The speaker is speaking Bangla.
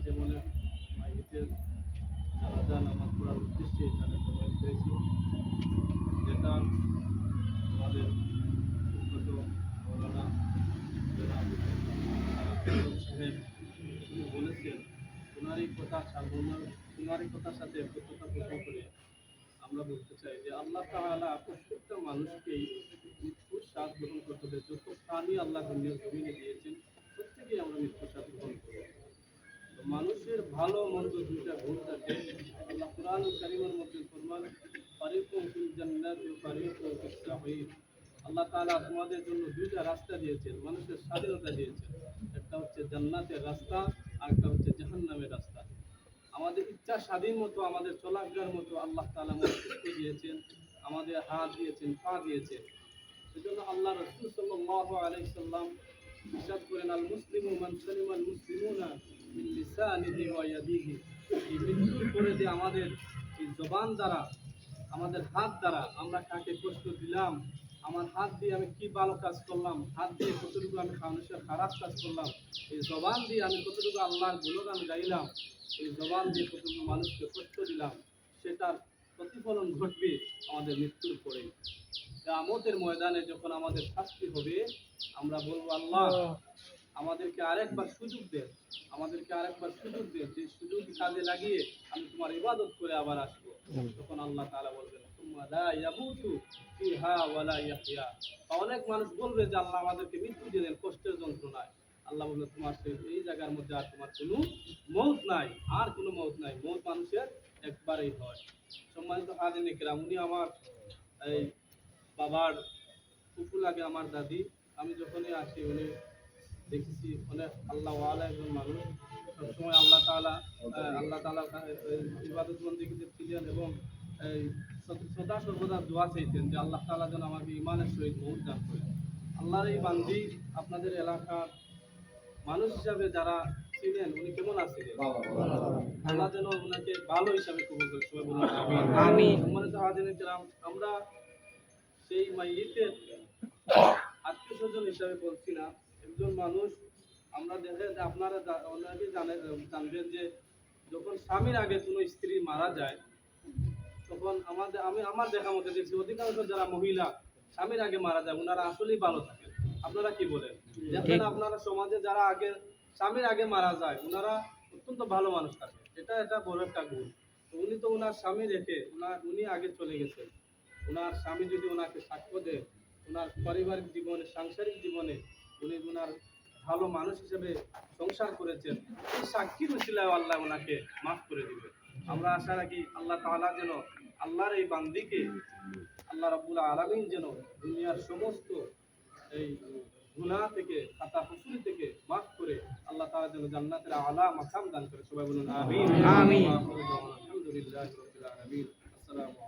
যেমন মাইকের জানাজা নামাজ পড়ার উদ্দেশ্যে এখানে সময় পেয়েছি, যেটা আমাদের সুব্রত মৌলানা জনাব সাহেব তিনি বলেছেন, ওনারই কথা সাধারণ ওনারই কথার সাথে একতা পোষণ করে আমরা বলতে চাই যে আল্লাহ তাআলা প্রত্যেকটা মানুষকেই মৃত্যুর স্বাদ গ্রহণ করতে হবে। যত প্রাণী আল্লাহ দুনিয়ার জমিনে দিয়েছেন প্রত্যেকেই আমরা মৃত্যুর স্বাদ গ্রহণ করব। তো মানুষের ভালো মন্দ দুইটা গুণ থাকে। আল্লাহ কুরআন কারীমের মধ্যে ফরমান, ফারিকুম ফিল জান্নাতি ওয়া ফারিকুম ফিস সাঈর। আল্লাহ তাআলা তোমাদের জন্য দুইটা রাস্তা দিয়েছেন, মানুষের স্বাধীনতা দিয়েছেন। একটা হচ্ছে জান্নাতের রাস্তা, আর একটা হচ্ছে জাহান্নামের রাস্তা। আমাদের ইচ্ছা স্বাধীন মতো আমাদের চলাফেরার মতো আল্লাহ তাআলা মস্তিষ্ক দিয়েছেন, আমাদের হাত দিয়েছেন, পা দিয়েছেন। সেজন্য আল্লাহ রাসূল সাল্লাল্লাহু আলাইহি সাল্লাম ইরশাদ করেন, আল মুসলিমু মান সালিমাল মুসলিমুনা মিন লিসানিহি ওয়া ইয়াদিহি। এই মৃত্যুর পরে যে আমাদের এই জবান দ্বারা, আমাদের হাত দ্বারা আমরা কাকে কষ্ট দিলাম, আমার হাত দিয়ে আমি কি ভালো কাজ করলাম, হাত দিয়ে কতটুকু আমি মানুষের খারাপ কাজ করলাম, এই জবান দিয়ে আমি কতটুকু আল্লাহর গুণগান গাইলাম, এই জবান দিয়ে কতটুকু মানুষকে কষ্ট দিলাম, সেটার প্রতিফলন ঘটবে আমাদের মৃত্যুর পরে। কিয়ামতের ময়দানে যখন আমাদের শাস্তি হবে, আমরা বলবো, আল্লাহ আমাদেরকে আরেকবার সুযোগ দেন, আমাদেরকে আরেকবার সুযোগ দেন, যে সুযোগ কাজে লাগিয়ে আমি তোমার ইবাদত করে আবার আসবো। তখন আল্লাহ তাআলা বলবেন, সুম্মা লা ইয়ামুতু ফিহা ওয়া লা ইয়াহইয়া। অনেক মানুষ বলবে যে আল্লাহ আমাদেরকে মৃত্যু দিয়ে দেন কষ্টের যন্ত্রণায়। আল্লাহ বলবেন, তোমার এই জায়গার মধ্যে আর তোমার কোনো মউত নাই, আর কোনো মউত নাই, মউত মানুষের একবারই হয়। সম্মানিত হাজিরিন কিরাম, উনি আমার এই বাবার ফুফু লাগে, আমার দাদি। আমি যখনই আসি উনি দেখেছি অনেক আল্লাহওয়ালা একজন মানুষ, সবসময় আল্লাহ তাআলা ইবাদত বন্দেগীতে ছিলেন এবং এই সদা সর্বদা দোয়া চাইতেন যে আল্লাহ তাআলা যেন আমাকে ইমানের সহিত মউত দান করেন। আল্লাহর এই বান্দি আপনাদের এলাকার মানুষ হিসাবে যারা ছিলেন, উনি কেমন আছিলেন? আল্লাহ যেন ওনাকে ভালো হিসাবে কবুল করে, সবাই বলুন আমিন। সম্মানিত হাজিরিন কিরাম, আমরা সেই মাইয়িতের আত্মীয় স্বজন হিসাবে বলছি না, একজন মানুষ। আমরা দেখে যে আপনারা অনেকে জানবেন যে যখন স্বামীর আগে কোনো স্ত্রী মারা যায়, তখন আমি আমার দেখা মতো দেখছি অধিকাংশ যারা মহিলা স্বামীর আগে মারা যায়, ওনারা আসলেই ভালো থাকেন। আপনারা কি বলেন? দেখেন আপনারা সমাজে যারা আগে স্বামীর আগে মারা যায়, ওনারা অত্যন্ত ভালো মানুষ থাকে। এটা বড় একটা গুণ। তো উনি তো ওনার স্বামী রেখে উনি আগে চলে গেছেন। ওনার স্বামী যদি ওনাকে সাক্ষ্য দেয়, ওনার পারিবারিক জীবনে, সাংসারিক জীবনে উনি ওনার ভালো মানুষ হিসেবে সংসার করেছেন, এই সাক্ষীর উসিলায় আল্লাহ ওনাকে মাফ করে দিবে। আমরা আশা রাখি আল্লাহ তাআলা যেন আল্লাহর এই বান্দিকে আল্লাহ রাব্বুল আলামিন যেন দুনিয়ার সমস্ত এই গুনাহ থেকে, খাতা হুসুরি থেকে মাফ করে আল্লাহ তাআলা যেন জান্নাতের আলা মাকাম দান করে। সবাই বলুন আমিন। আমিন। আলহামদুলিল্লাহি রাব্বিল আলামিন। আসসালামু